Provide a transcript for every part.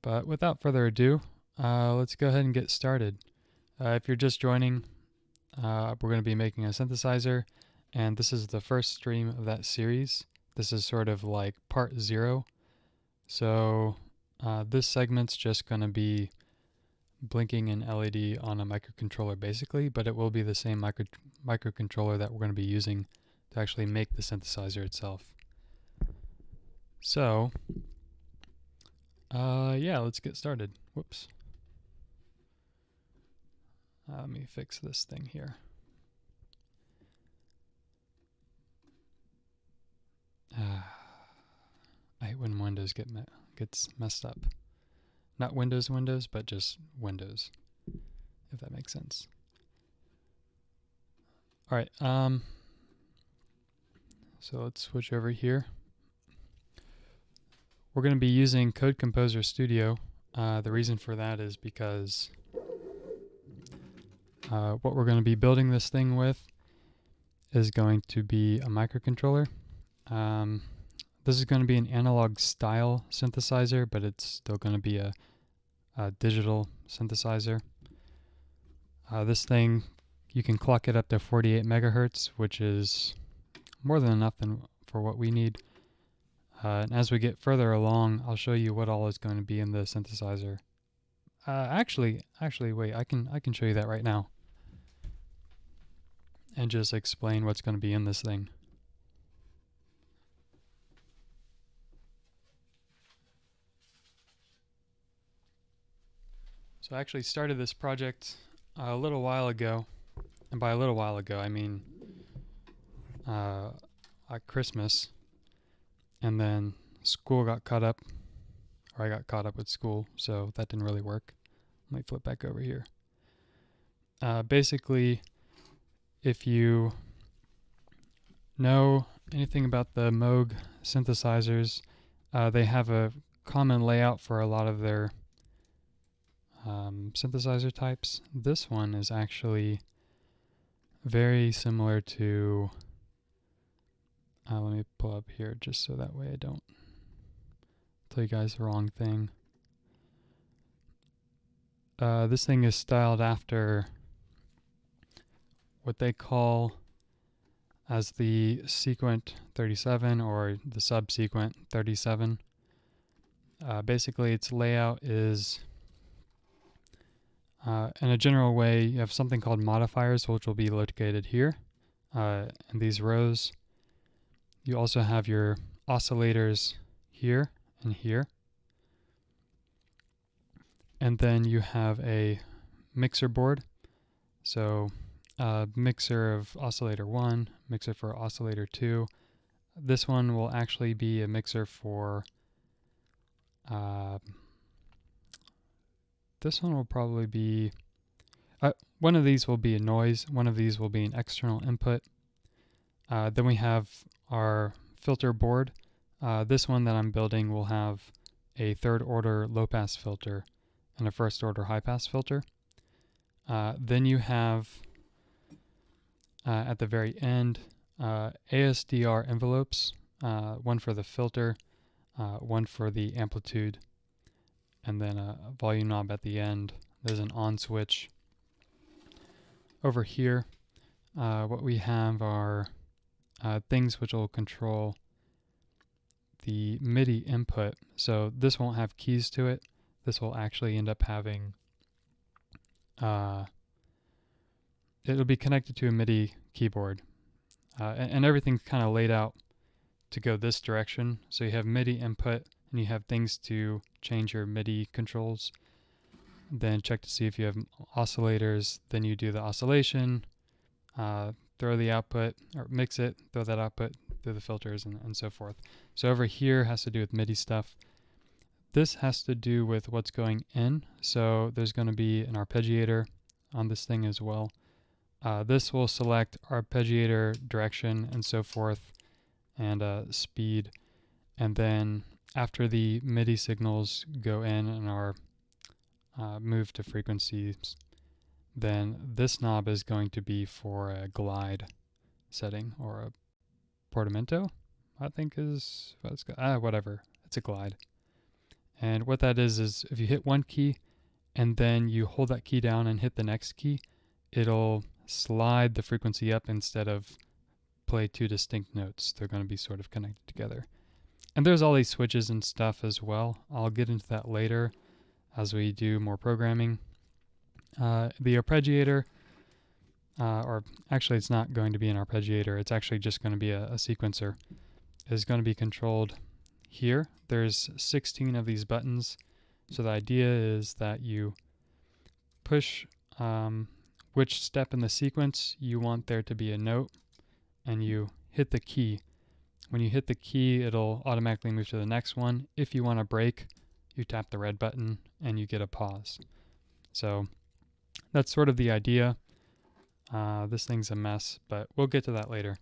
But without further ado, let's go ahead and get started. If you're just joining, we're going to be making a synthesizer, and this is the first stream of that series. This is sort of like part 0. So this segment's just going to be blinking an LED on a microcontroller basically, but it will be the same microcontroller that we're going to be using to actually make the synthesizer itself. So yeah, let's get started. Whoops. Let me fix this thing here. I hate when Windows gets messed up. Not Windows, but just Windows, if that makes sense. All right. So let's switch over here. We're going to be using Code Composer Studio. The reason for that is because what we're going to be building this thing with is going to be a microcontroller. This is going to be an analog style synthesizer, but it's still going to be a digital synthesizer. This thing, you can clock it up to 48 megahertz, which is more than enough for what we need. And as we get further along, I'll show you what all is going to be in the synthesizer. Actually, wait, I can show you that right now, and just explain what's going to be in this thing. So I actually started this project a little while ago, and by a little while ago I mean at Christmas, and then school got caught up, or I got caught up with school, so that didn't really work. Let me flip back over here. Basically, if you know anything about the Moog synthesizers, they have a common layout for a lot of their synthesizer types. This one is actually very similar to, let me pull up here just so that way I don't tell you guys the wrong thing. This thing is styled after what they call as the sequent 37 or the subsequent 37. Basically its layout is in a general way, you have something called modifiers, which will be located here in these rows. You also have your oscillators here and here. And then you have a mixer board. So mixer of oscillator 1, mixer for oscillator 2. This one will actually be a mixer for this one will probably be, one of these will be a noise, one of these will be an external input. Then we have our filter board. This one that I'm building will have a third order low pass filter and a first order high pass filter. Then you have at the very end ASDR envelopes, one for the filter, one for the amplitude, and then a volume knob at the end. There's an on switch. Over here, what we have are things which will control the MIDI input. So this won't have keys to it. This will actually end up having, it'll be connected to a MIDI keyboard. And everything's kind of laid out to go this direction. So you have MIDI input, and you have things to change your MIDI controls. Then check to see if you have oscillators. Then you do the oscillation, throw the output, or mix it, throw that output through the filters, and so forth. So over here has to do with MIDI stuff. This has to do with what's going in. So there's going to be an arpeggiator on this thing as well. This will select arpeggiator direction and so forth, and speed. And then after the MIDI signals go in and are moved to frequencies, then this knob is going to be for a glide setting, or a portamento, I think is what it's called. Whatever. It's a glide. And what that is if you hit one key and then you hold that key down and hit the next key, it'll slide the frequency up instead of play two distinct notes. They're going to be sort of connected together. And there's all these switches and stuff as well. I'll get into that later as we do more programming. The arpeggiator, or actually it's not going to be an arpeggiator, it's actually just going to be a sequencer, is going to be controlled here. There's 16 of these buttons. So the idea is that you push which step in the sequence you want there to be a note, and you hit the key. When you hit the key, it'll automatically move to the next one. If you want to break, you tap the red button and you get a pause. So that's sort of the idea. This thing's a mess, but we'll get to that later.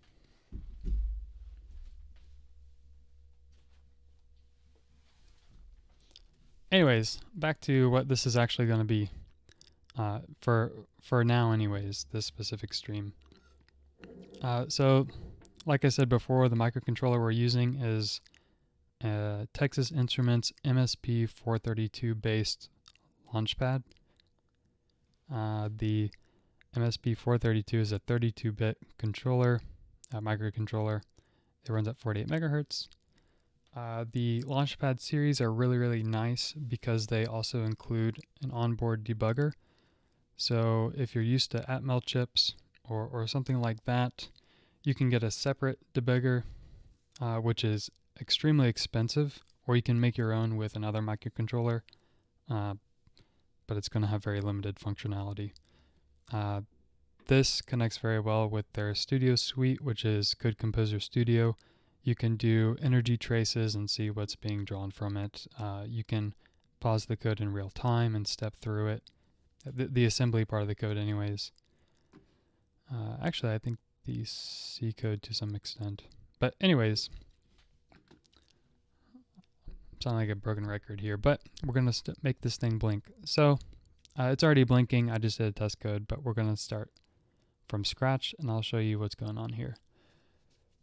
Anyways, back to what this is actually going to be. For now anyways, this specific stream. So like I said before, the microcontroller we're using is Texas Instruments MSP432 based launchpad. The MSP432 is a 32-bit controller, microcontroller. It runs at 48 megahertz. The Launchpad series are really, really nice because they also include an onboard debugger. So if you're used to Atmel chips or something like that, you can get a separate debugger, which is extremely expensive, or you can make your own with another microcontroller, but it's going to have very limited functionality. This connects very well with their Studio Suite, which is Code Composer Studio. You can do energy traces and see what's being drawn from it. You can pause the code in real time and step through it. The assembly part of the code anyways. Actually, I think the C code to some extent. But anyways, sound like a broken record here, but we're going to make this thing blink. So it's already blinking. I just did a test code, but we're going to start from scratch, and I'll show you what's going on here.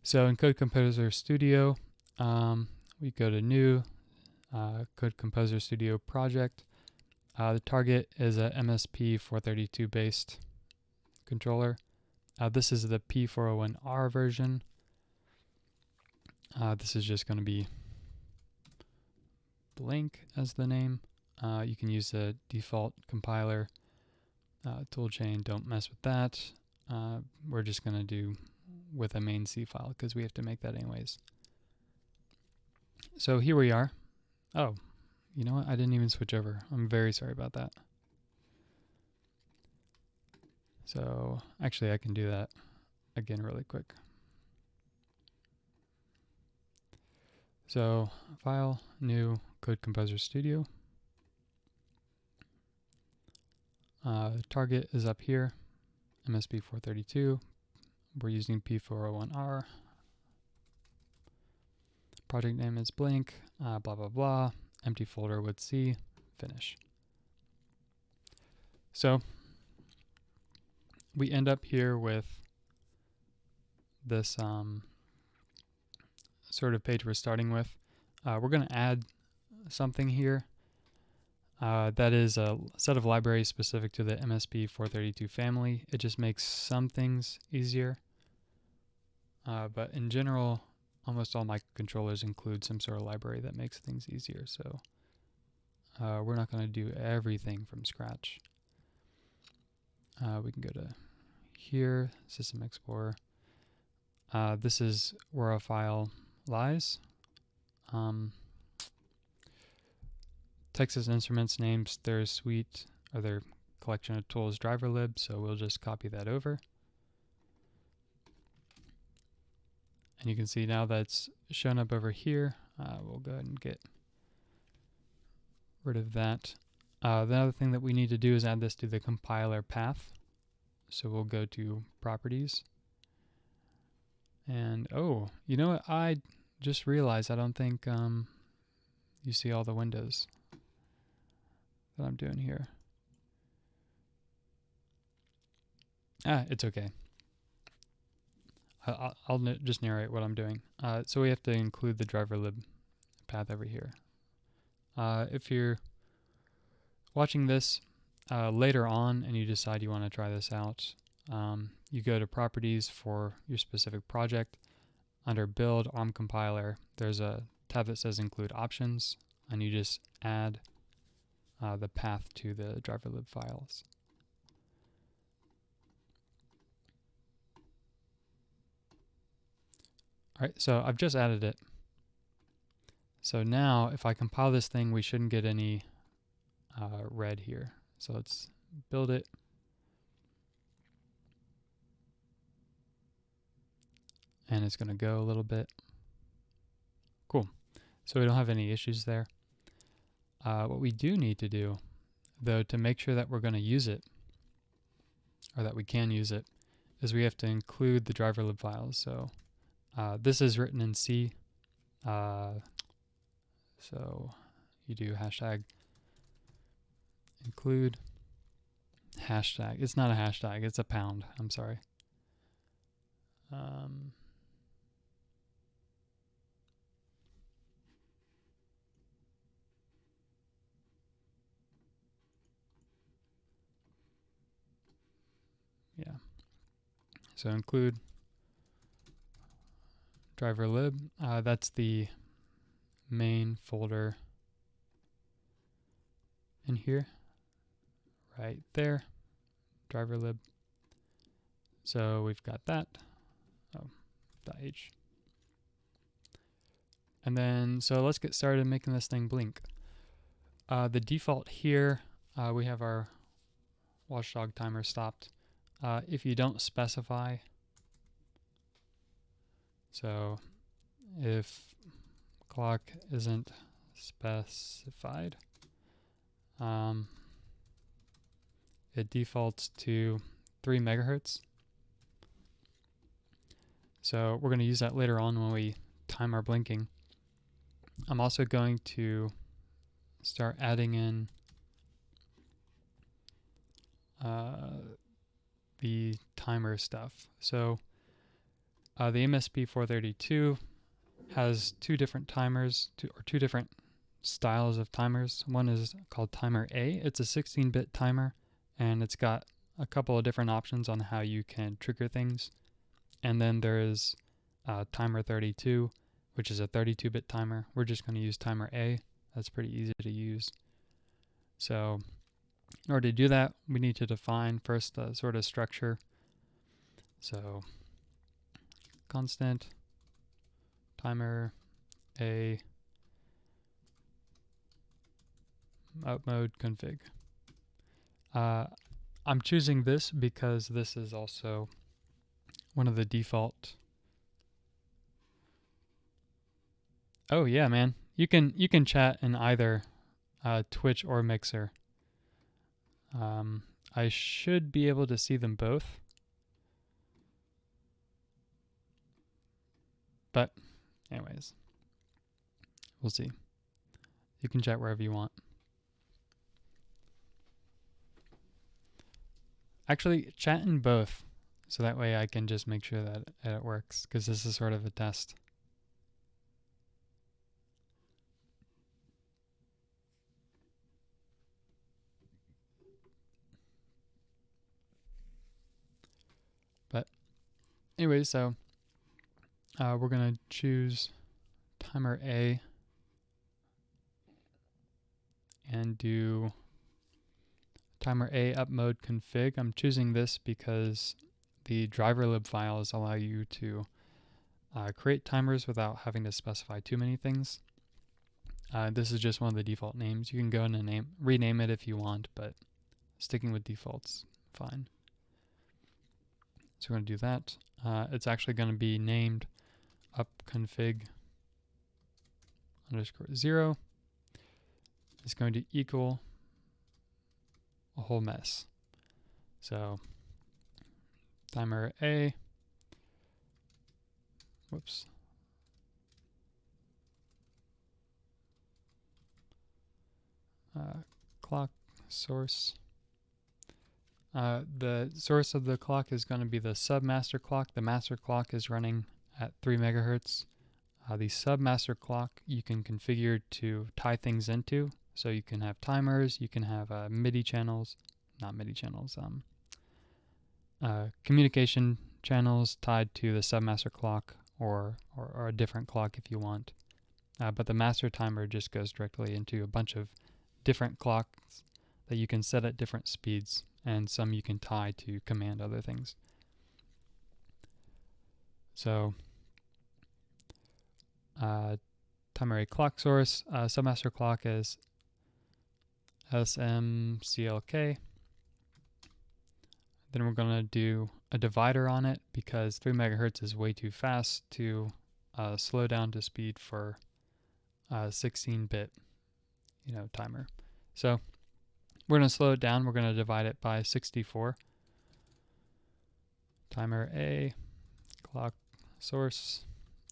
So in Code Composer Studio, we go to New, Code Composer Studio Project. The target is a MSP432 based controller. This is the P401R version. This is just going to be Blink as the name. You can use the default compiler toolchain. Don't mess with that. We're just going to do with a main C file because we have to make that anyways. So here we are. Oh, you know what? I didn't even switch over. I'm very sorry about that. So actually I can do that again really quick. So File, New, Code Composer Studio. Target is up here, MSP432. We're using P401R. Project name is blank, blah, blah, blah. Empty folder with C, finish. So we end up here with this sort of page we're starting with. We're going to add something here. That is a set of libraries specific to the MSP432 family. It just makes some things easier. But in general, almost all microcontrollers include some sort of library that makes things easier. So we're not going to do everything from scratch. We can go to here, System Explorer. This is where a file lies. Texas Instruments names their suite or their collection of tools driver lib, so we'll just copy that over. And you can see now that's shown up over here. We'll go ahead and get rid of that. The other thing that we need to do is add this to the compiler path. So we'll go to Properties. And oh, you know what? I just realized I don't think you see all the windows that I'm doing here. It's okay. I'll just narrate what I'm doing. So we have to include the driver lib path over here. If you're watching this later on and you decide you want to try this out, you go to Properties for your specific project. Under Build ARM Compiler, there's a tab that says Include Options, and you just add the path to the driver lib files. Alright, so I've just added it. So now if I compile this thing, we shouldn't get any red here. So let's build it. And it's going to go a little bit. Cool. So we don't have any issues there. What we do need to do, though, to make sure that we're going to use it, or that we can use it, is we have to include the driver lib files. So this is written in C. So you do hashtag include hashtag. It's not a hashtag, it's a pound. I'm sorry. Yeah. So include driver lib. That's the main folder in here, right there. Driver lib. So we've got that. Oh, .h. And then, so let's get started making this thing blink. The default here, we have our watchdog timer stopped. If you don't specify, so if clock isn't specified, it defaults to 3 megahertz. So we're going to use that later on when we time our blinking. I'm also going to start adding in the timer stuff. So the MSP432 has 2 different timers, or 2 different styles of timers. One is called timer A. It's a 16-bit timer, and it's got a couple of different options on how you can trigger things. And then there is timer 32, which is a 32-bit timer. We're just going to use timer A. That's pretty easy to use. So in order to do that, we need to define first the sort of structure. So constant timer A out mode config. I'm choosing this because this is also one of the default. Oh yeah, man. You can chat in either Twitch or Mixer. I should be able to see them both. But anyways, we'll see. You can chat wherever you want. Actually, chat in both, so that way I can just make sure that it works, because this is sort of a test. But anyway, so we're going to choose timer A and do timer A up mode config. I'm choosing this because the driver lib files allow you to create timers without having to specify too many things. This is just one of the default names. You can go in and rename it if you want, but sticking with default's fine. So we're going to do that. It's actually going to be named upconfig _0. It's going to equal a whole mess. So timer A, whoops. Clock source. The source of the clock is going to be the submaster clock. The master clock is running at 3 megahertz. The submaster clock you can configure to tie things into. So you can have timers, you can have MIDI channels, not MIDI channels, communication channels tied to the submaster clock or a different clock if you want. But the master timer just goes directly into a bunch of different clocks that you can set at different speeds, and some you can tie to command other things. So timer A clock source, submaster clock is SMCLK. Then we're going to do a divider on it because 3 megahertz is way too fast to slow down to speed for 16-bit timer. So we're going to slow it down. We're going to divide it by 64. Timer A, clock source,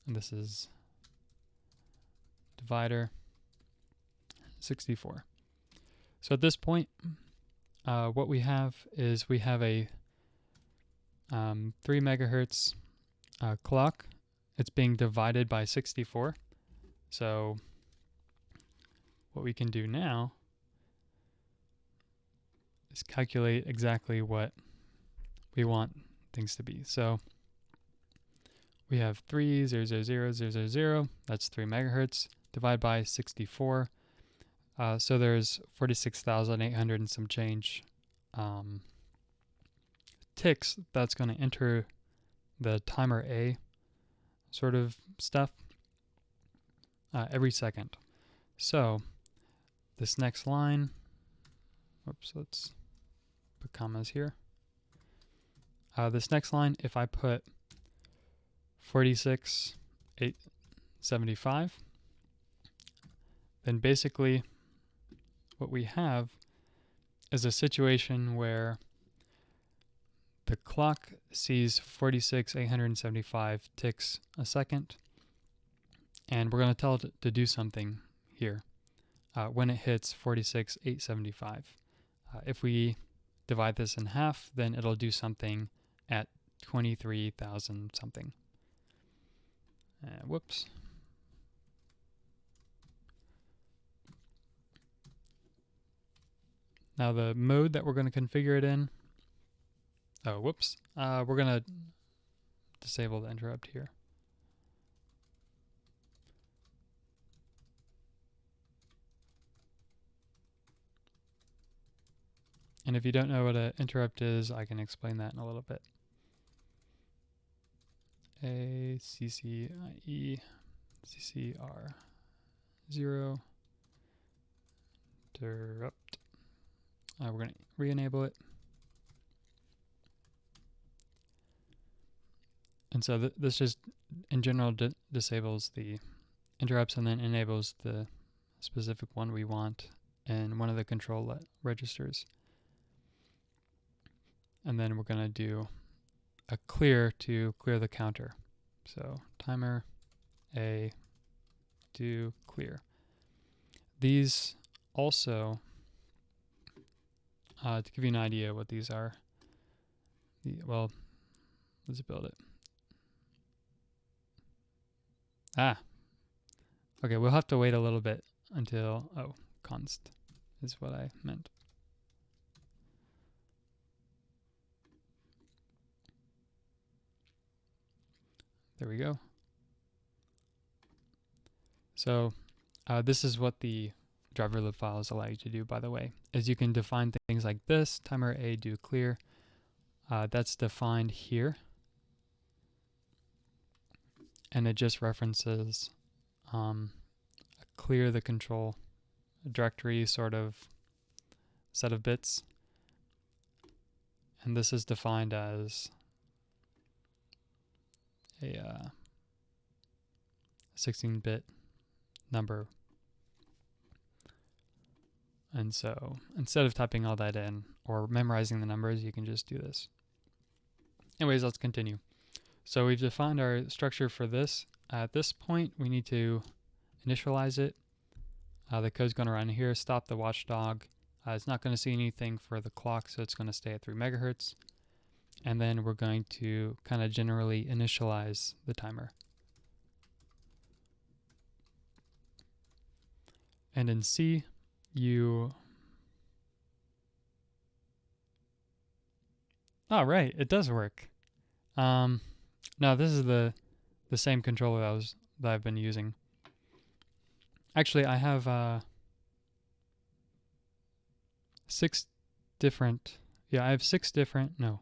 and this is divider 64. So at this point, what we have is we have a 3 megahertz clock. It's being divided by 64. So what we can do now is calculate exactly what we want things to be. So we have 3,0,0,0,0,0,0, that's 3 megahertz, divided by 64. So there's 46,800 and some change ticks that's going to enter the timer A sort of stuff every second. So this next line, whoops, let's put commas here. This next line, if I put 46,875, then basically what we have is a situation where the clock sees 46,875 ticks a second, and we're going to tell it to do something here when it hits 46,875. If we divide this in half, then it'll do something at 23,000 something. Whoops. Now the mode that we're going to configure it in, we're going to disable the interrupt here. And if you don't know what an interrupt is, I can explain that in a little bit. ACCIE CCR 0 interrupt. We're going to re-enable it. And so this just in general disables the interrupts and then enables the specific one we want in one of the control registers. And then we're going to do a clear to clear the counter. So timer A do clear. These also, to give you an idea what these are, well, let's build it. Okay, we'll have to wait a little bit until, const is what I meant. There we go. So this is what the driver lib files allow you to do, by the way, is you can define things like this, timer A do clear. That's defined here. And it just references clear the control directory sort of set of bits. And this is defined as a 16-bit number. And so instead of typing all that in or memorizing the numbers, you can just do this. Anyways, let's continue. So we've defined our structure for this. At this point, we need to initialize it. The code's going to run here, stop the watchdog. It's not going to see anything for the clock, so it's going to stay at 3 megahertz. And then we're going to kind of generally initialize the timer. And in C, you... Oh, right, it does work. No, this is the same controller that I've been using. Actually, I have 6 different... Yeah, I have 6 different... No.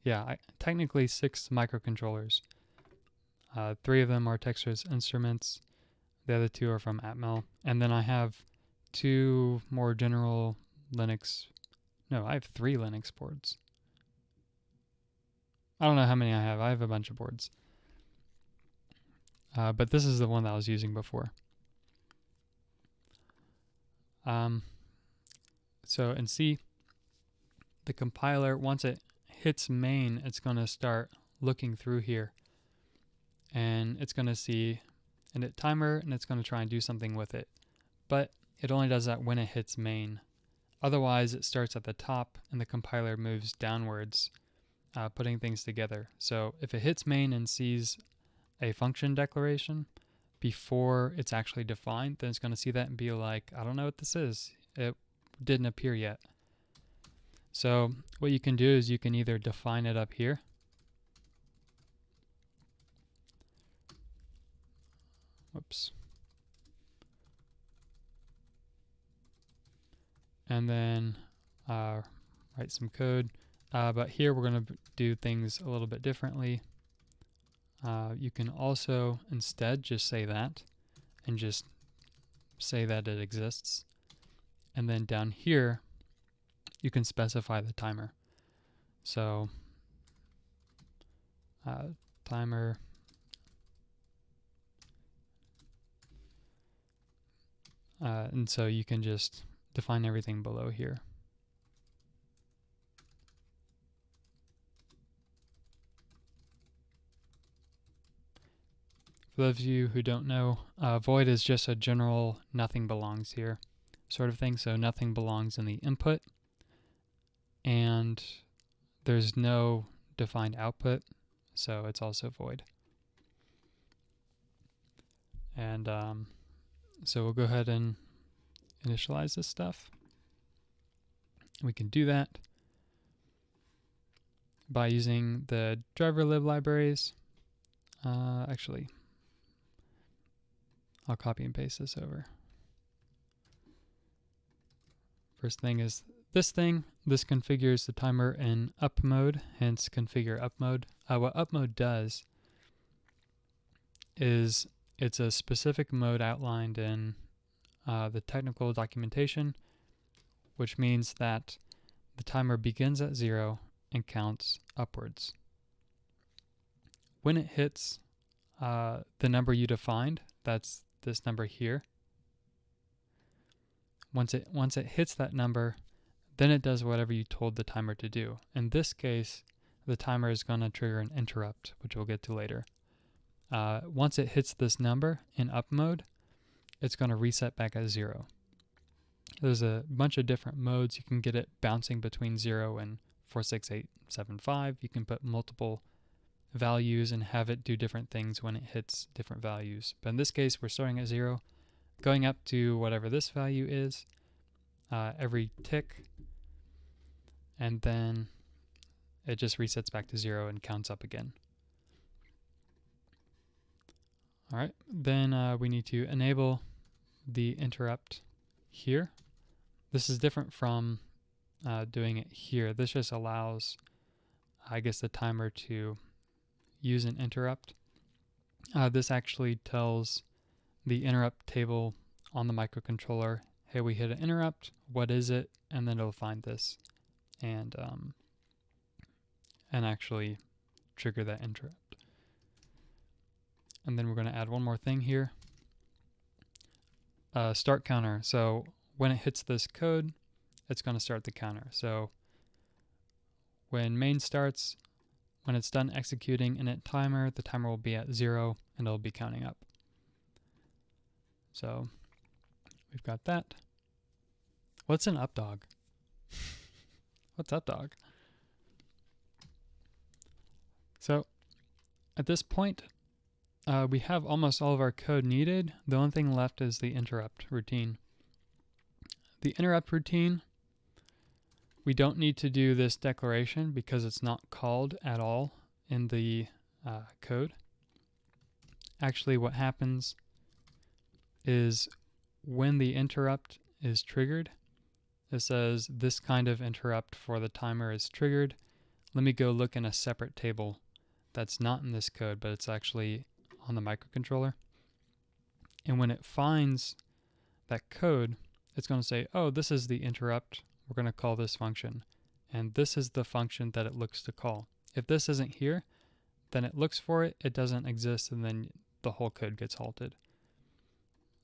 Yeah, technically 6 microcontrollers. 3 of them are Texas Instruments. The other 2 are from Atmel. And then I have 2 more general Linux... No, I have 3 Linux boards. I don't know how many I have. I have a bunch of boards. But this is the one that I was using before. So in C, the compiler, once it hits main, it's going to start looking through here. And it's going to see an init timer, and it's going to try and do something with it. But it only does that when it hits main. Otherwise, it starts at the top, and the compiler moves downwards, putting things together. So if it hits main and sees a function declaration before it's actually defined, then it's going to see that and be like, I don't know what this is. It didn't appear yet. So what you can do is you can either define it up here. Whoops. And then write some code. But here we're going to do things a little bit differently. You can also instead just say that and just say that it exists. And then down here, you can specify the timer. So timer and so you can just define everything below here. For those of you who don't know, void is just a general nothing belongs here sort of thing. So nothing belongs in the input, and there's no defined output, so it's also void. And so we'll go ahead and initialize this stuff. We can do that by using the driver lib libraries. Actually, I'll copy and paste this over. First thing is this thing. This configures the timer in up mode, hence configure up mode. What up mode does is it's a specific mode outlined in the technical documentation, which means that the timer begins at 0 and counts upwards. When it hits the number you defined, that's this number here, once it hits that number, then it does whatever you told the timer to do. In this case, the timer is going to trigger an interrupt, which we'll get to later. Once it hits this number in up mode, it's going to reset back at 0. There's a bunch of different modes. You can get it bouncing between 0 and 46875. You can put multiple values and have it do different things when it hits different values. But in this case, we're starting at 0, going up to whatever this value is every tick, and then it just resets back to 0 and counts up again. All right, then we need to enable the interrupt here. This is different from doing it here. This just allows, I guess, the timer to use an interrupt. This actually tells the interrupt table on the microcontroller, hey, we hit an interrupt, what is it? And then it'll find this and actually trigger that interrupt. And then we're going to add one more thing here. Start counter. So when it hits this code, it's going to start the counter. So when main starts, when it's done executing init timer, the timer will be at 0 and it'll be counting up. So we've got that. What's an updog? What's updog? So at this point, we have almost all of our code needed. The only thing left is the interrupt routine. The interrupt routine, we don't need to do this declaration because it's not called at all in the code. Actually, what happens is when the interrupt is triggered, it says this kind of interrupt for the timer is triggered. Let me go look in a separate table that's not in this code, but it's actually on the microcontroller. And when it finds that code, it's going to say, oh, this is the interrupt. We're going to call this function. And this is the function that it looks to call. If this isn't here, then it looks for it, it doesn't exist, and then the whole code gets halted.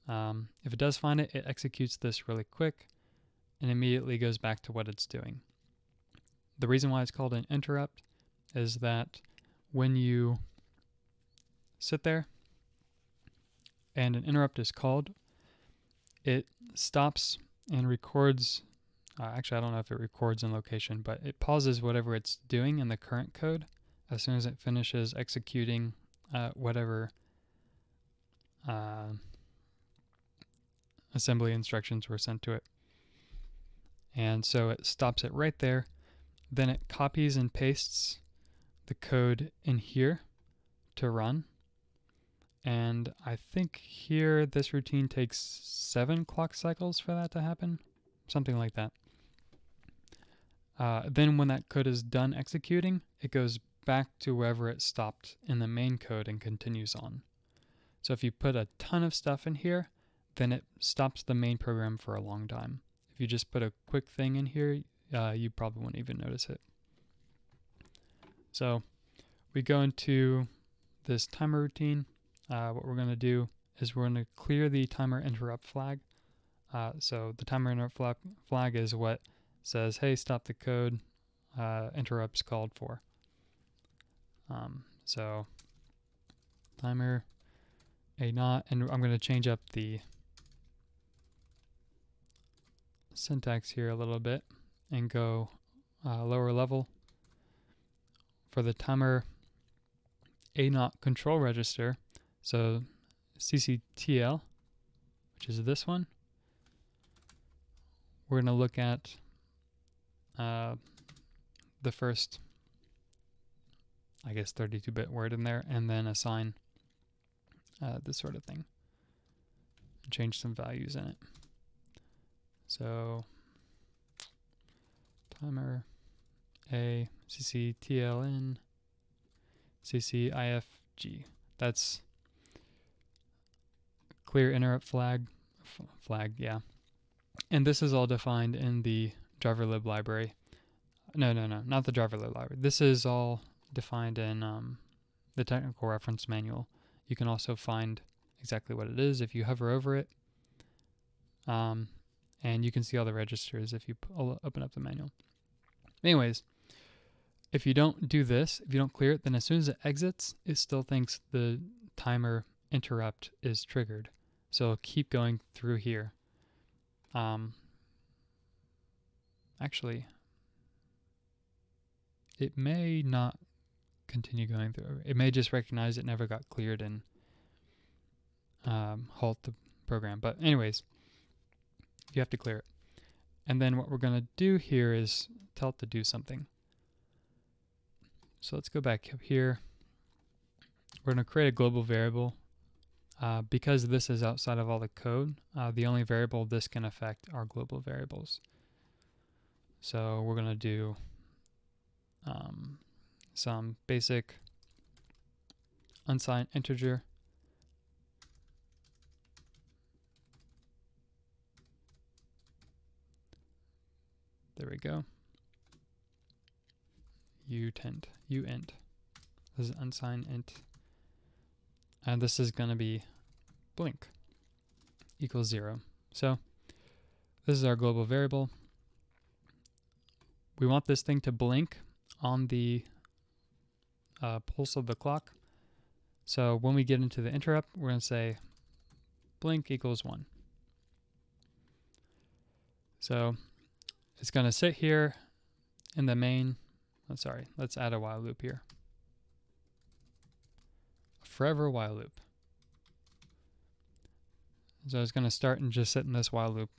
If it does find it, it executes this really quick and immediately goes back to what it's doing. The reason why it's called an interrupt is that when you sit there and an interrupt is called, it stops and records. Actually, I don't know if it records in location, but it pauses whatever it's doing in the current code as soon as it finishes executing whatever assembly instructions were sent to it. And so it stops it right there. Then it copies and pastes the code in here to run. And I think here this routine takes 7 clock cycles for that to happen, something like that. Then when that code is done executing, it goes back to wherever it stopped in the main code and continues on. So if you put a ton of stuff in here, then it stops the main program for a long time. If you just put a quick thing in here, you probably won't even notice it. So we go into this timer routine. What we're going to do is we're going to clear the timer interrupt flag. So the timer interrupt flag is what says, hey, stop the code, interrupts called for. So timer a not, and I'm going to change up the syntax here a little bit and go lower level. For the timer a not control register, so CCTL, which is this one, we're going to look at the first, I guess, 32-bit word in there, and then assign this sort of thing. Change some values in it. So timer A, CCTLN, CCIFG. That's clear interrupt flag, yeah. And this is all defined in the driverlib library. No, not the driverlib library. This is all defined in the technical reference manual. You can also find exactly what it is if you hover over it. And you can see all the registers if you open up the manual. Anyways, if you don't do this, if you don't clear it, then as soon as it exits, it still thinks the timer interrupt is triggered. So it'll keep going through here. Actually, it may not continue going through. It may just recognize it never got cleared and halt the program. But anyways, you have to clear it. And then what we're going to do here is tell it to do something. So let's go back up here. We're going to create a global variable. Because this is outside of all the code, the only variable this can affect are global variables. So we're going to do some basic unsigned integer. There we go. uint. This is unsigned int. And this is going to be blink equals 0. So this is our global variable. We want this thing to blink on the pulse of the clock. So when we get into the interrupt, we're going to say blink equals 1. So it's going to sit here in the main. Oh, sorry, let's add a while loop here. forever while loop. So it's going to start and just sit in this while loop.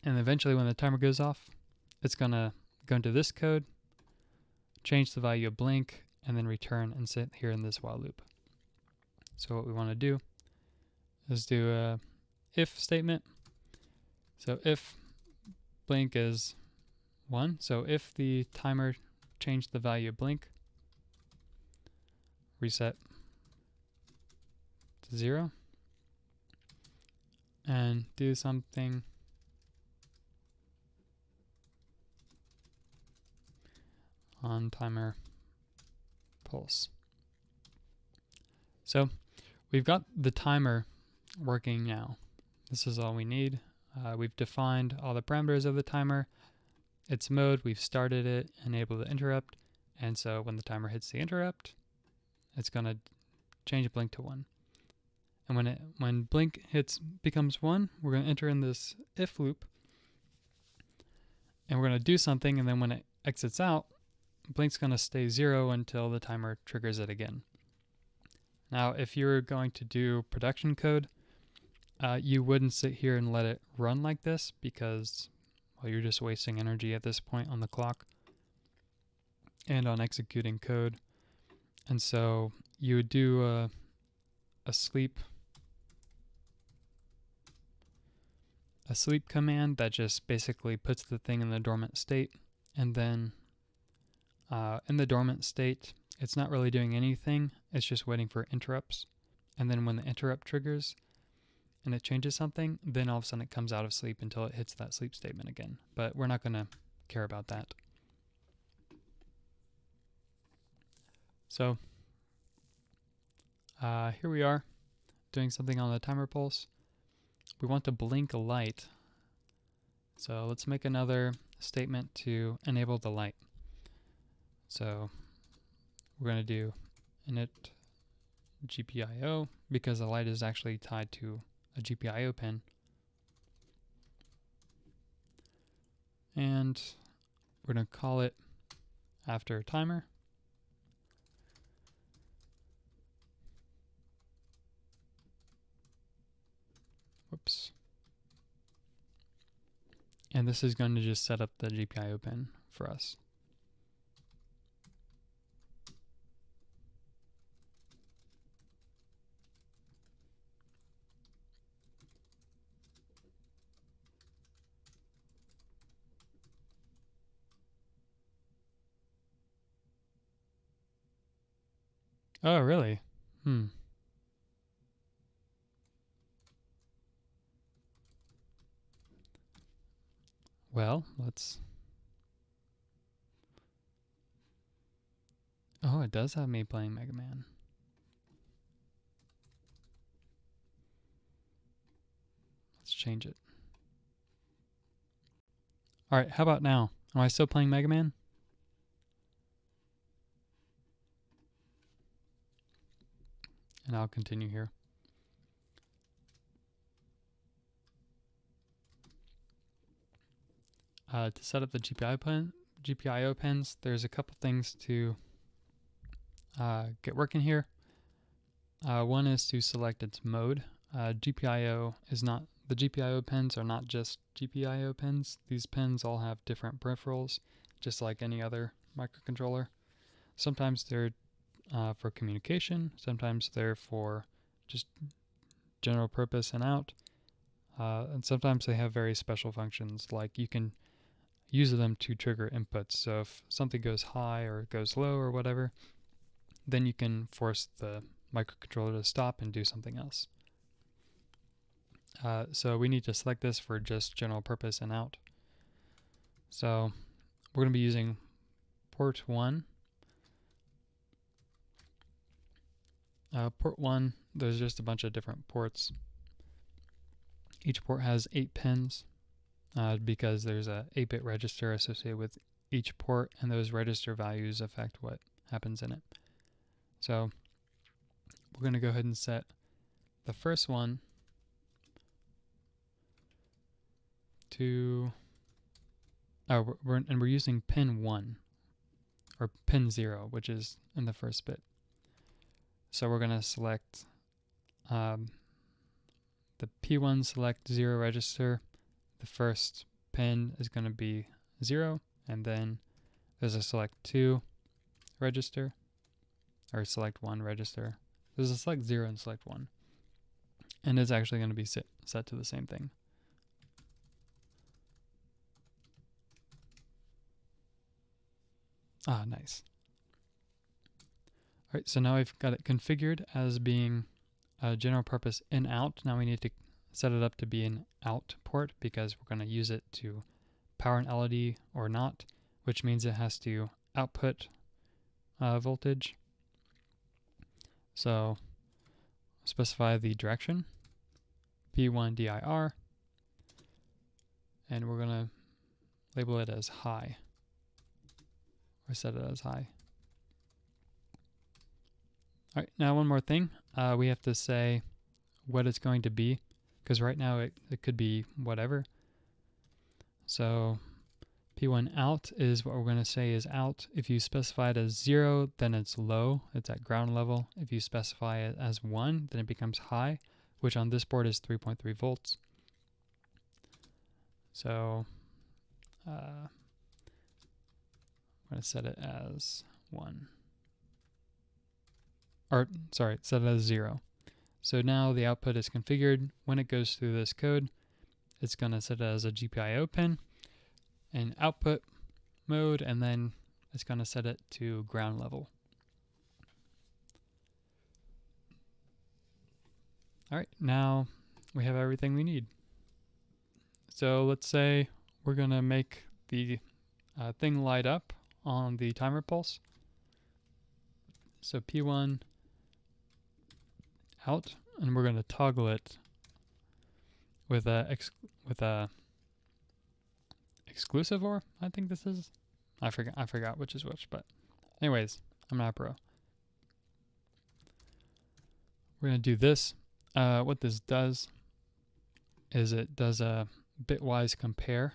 And eventually when the timer goes off, it's going to go into this code, change the value of blink, and then return and sit here in this while loop. So what we want to do is do a if statement. So if blink is 1, so if the timer changed the value of blink, reset to 0, and do something on timer pulse. So we've got the timer working now. This is all we need. We've defined all the parameters of the timer, its mode, we've started it, enabled the interrupt, and so when the timer hits the interrupt, it's going to change blink to 1. And when blink becomes 1, we're going to enter in this if loop, and we're going to do something, and then when it exits out, blink's going to stay 0 until the timer triggers it again. Now, if you're going to do production code, you wouldn't sit here and let it run like this because, well, you're just wasting energy at this point on the clock and on executing code. And so you would do a sleep command that just basically puts the thing in the dormant state, and then in the dormant state, it's not really doing anything. It's just waiting for interrupts. And then when the interrupt triggers and it changes something, then all of a sudden it comes out of sleep until it hits that sleep statement again. But we're not going to care about that. So here we are doing something on the timer pulse. We want to blink a light. So let's make another statement to enable the light. So we're going to do init GPIO because the light is actually tied to a GPIO pin. And we're going to call it after timer. Whoops. And this is going to just set up the GPIO pin for us. Oh, really? Well, let's... Oh, it does have me playing Mega Man. Let's change it. Alright, how about now? Am I still playing Mega Man? And I'll continue here. To set up the GPIO pins, there's a couple things to get working here. One is to select its mode. GPIO is not, the GPIO pins are not just GPIO pins. These pins all have different peripherals, just like any other microcontroller. Sometimes they're for communication, sometimes they're for just general purpose and out, and sometimes they have very special functions, like you can use them to trigger inputs. So if something goes high or goes low or whatever, then you can force the microcontroller to stop and do something else. So we need to select this for just general purpose and out. So we're going to be using port 1. Port 1, there's just a bunch of different ports. Each port has 8 pins because there's a 8-bit register associated with each port, and those register values affect what happens in it. So we're going to go ahead and set the first one to, we're using pin 1, or pin 0, which is in the first bit. So we're going to select the P1 select 0 register. The first pin is going to be 0, and then there's a select 2 register, or select 1 register. There's a select 0 and select 1. And it's actually going to be set to the same thing. Ah, nice. All right, so now we've got it configured as being a general purpose in-out. Now we need to set it up to be an out port because we're going to use it to power an LED or not, which means it has to output voltage. So specify the direction, P1 DIR, and we're going to label it as high, or set it as high. All right, now one more thing. We have to say what it's going to be, because right now it could be whatever. So P1 out is what we're going to say is out. If you specify it as 0, then it's low. It's at ground level. If you specify it as 1, then it becomes high, which on this board is 3.3 volts. So I'm going to set it as 1. Or, sorry, set it as 0. So now the output is configured. When it goes through this code, it's going to set it as a GPIO pin in output mode, and then it's going to set it to ground level. All right, now we have everything we need. So let's say we're going to make the thing light up on the timer pulse. So P1 out, and we're going to toggle it with a exclusive OR. I think this is. I forgot which is which, but anyways, I'm not a pro. We're going to do this. What this does is it does a bitwise compare.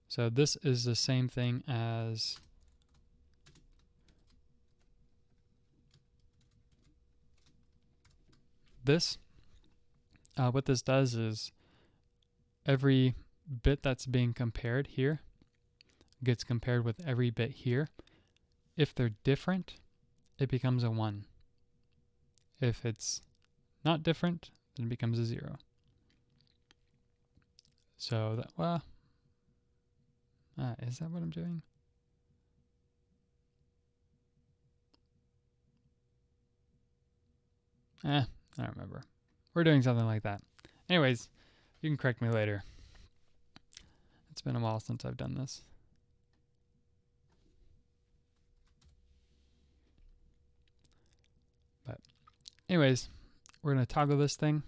So this is the same thing as this. What this does is every bit that's being compared here gets compared with every bit here. If they're different, it becomes a 1. If it's not different, then it becomes a 0. So that, well, is that what I'm doing? I don't remember. We're doing something like that. Anyways, you can correct me later. It's been a while since I've done this. But anyways, we're going to toggle this thing.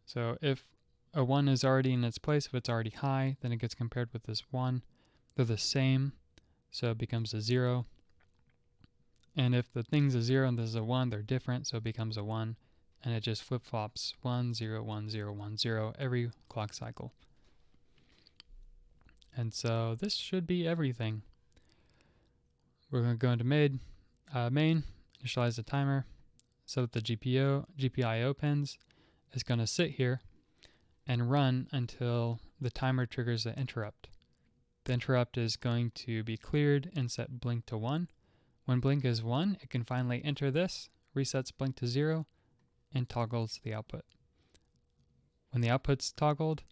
So if a 1 is already in its place, if it's already high, then it gets compared with this 1. They're the same, so it becomes a 0. And if the thing's a 0 and this is a 1, they're different, so it becomes a 1. And it just flip-flops 1, 0, 1, 0, 1, 0 every clock cycle. And so this should be everything. We're going to go into main, initialize the timer, set up the GPIO pins. It's going to sit here and run until the timer triggers the interrupt. The interrupt is going to be cleared and set blink to 1. When blink is 1, it can finally enter this, resets blink to 0, and toggles the output. When the output's toggled,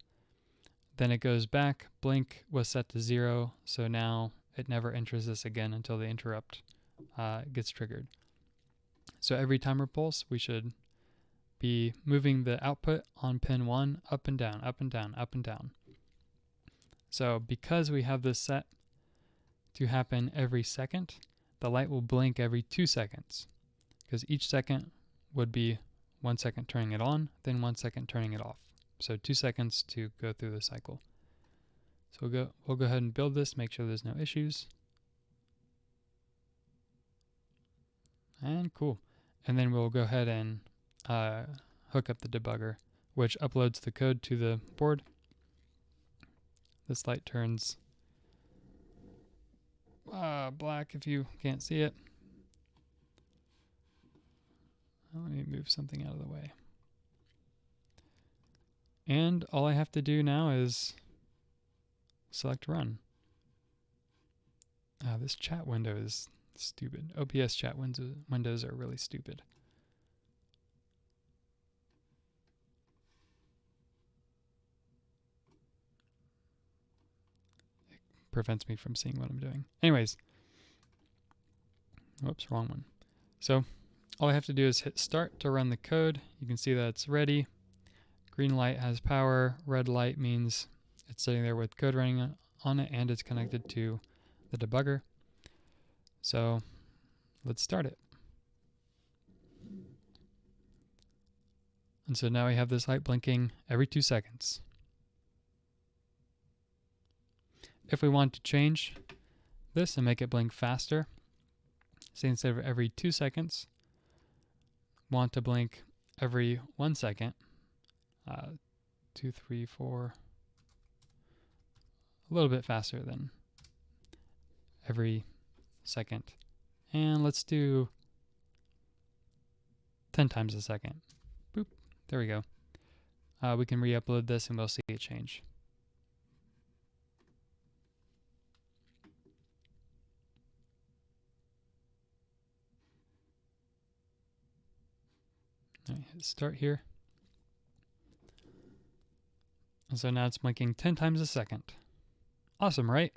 then it goes back. Blink was set to 0, so now it never enters this again until the interrupt gets triggered. So every timer pulse, we should be moving the output on pin 1 up and down, up and down, up and down. So because we have this set to happen every second, the light will blink every 2 seconds, because each second would be 1 second turning it on, then 1 second turning it off. So 2 seconds to go through the cycle. So we'll go ahead and build this, make sure there's no issues. And cool. And then we'll go ahead and hook up the debugger, which uploads the code to the board. This light turns black if you can't see it. Let me move something out of the way. And all I have to do now is select run. This chat window is stupid. OBS chat windows are really stupid. It prevents me from seeing what I'm doing. Anyways. Whoops, wrong one. So all I have to do is hit start to run the code. You can see that it's ready. Green light has power. Red light means it's sitting there with code running on it and it's connected to the debugger. So let's start it. And so now we have this light blinking every 2 seconds. If we want to change this and make it blink faster, say instead of every 2 seconds, want to blink every 1 second, 2, 3, 4, a little bit faster than every second. And let's do 10 times a second. Boop, there we go. We can re-upload this and we'll see it change. All right, hit start here. And so now it's blinking 10 times a second. Awesome, right?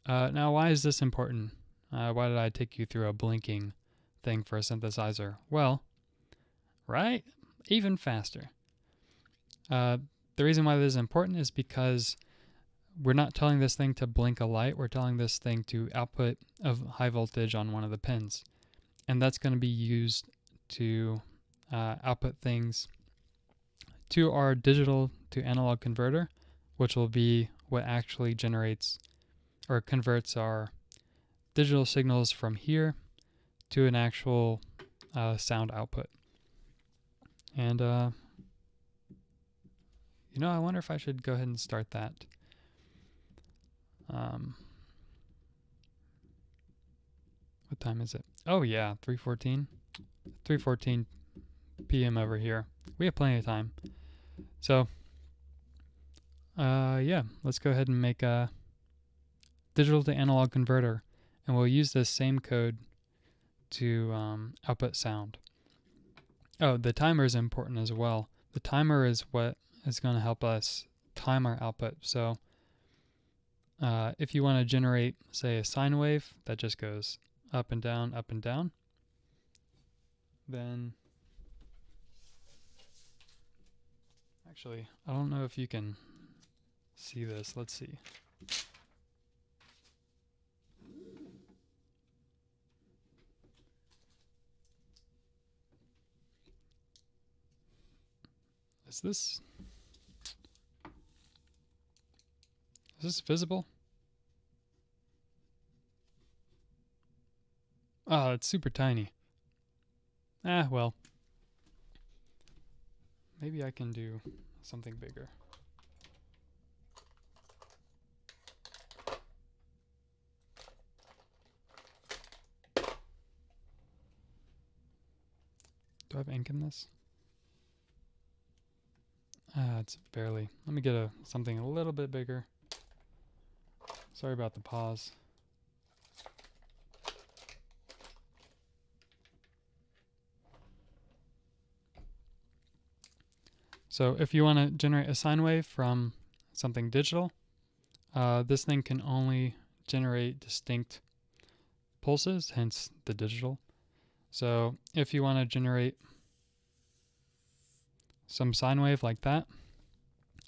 Now, why is this important? Why did I take you through a blinking thing for a synthesizer? Well, right? Even faster. The reason why this is important is because we're not telling this thing to blink a light. We're telling this thing to output of high voltage on one of the pins. And that's going to be used to output things to our digital to analog converter, which will be what actually generates or converts our digital signals from here to an actual sound output. And, you know, I wonder if I should go ahead and start that. What time is it? Oh yeah, 3:14. 3:14 p.m. over here. We have plenty of time. So, yeah, let's go ahead and make a digital to analog converter, and we'll use this same code to output sound. Oh, the timer is important as well. The timer is what is going to help us time our output. So, if you want to generate, say, a sine wave that just goes up and down, then actually, I don't know if you can see this. Let's see. Is this visible? Oh, it's super tiny. Ah, well. Maybe I can do something bigger. Do I have ink in this? It's barely. Let me get something a little bit bigger. Sorry about the pause. So if you want to generate a sine wave from something digital, this thing can only generate distinct pulses, hence the digital. So if you want to generate some sine wave like that,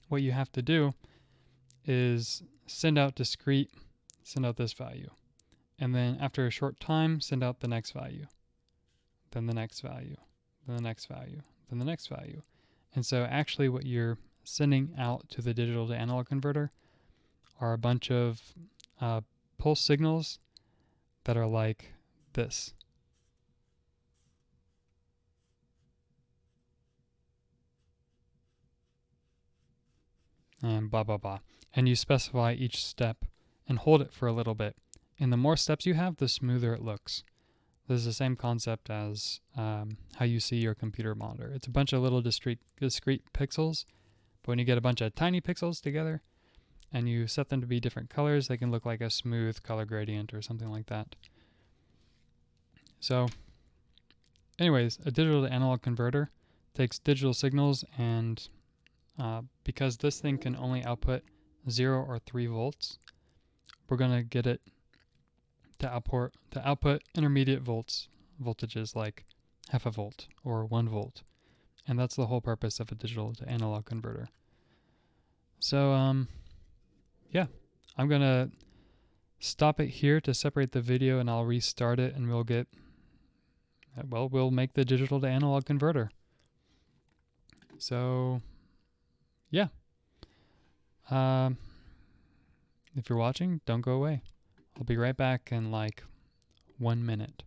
what you have to do is send out this value. And then after a short time, send out the next value. Then the next value. Then the next value. Then the next value. And so actually what you're sending out to the digital to analog converter are a bunch of pulse signals that are like this. And blah, blah, blah. And you specify each step and hold it for a little bit. And the more steps you have, the smoother it looks. This is the same concept as how you see your computer monitor. It's a bunch of little discrete pixels, but when you get a bunch of tiny pixels together and you set them to be different colors, they can look like a smooth color gradient or something like that. So anyways, a digital to analog converter takes digital signals, and because this thing can only output 0 or 3 volts, we're going to get it to output intermediate voltages like half a volt or 1 volt. And that's the whole purpose of a digital to analog converter. So yeah, I'm going to stop it here to separate the video, and I'll restart it, and we'll make the digital to analog converter. So yeah. If you're watching, don't go away. I'll be right back in like 1 minute.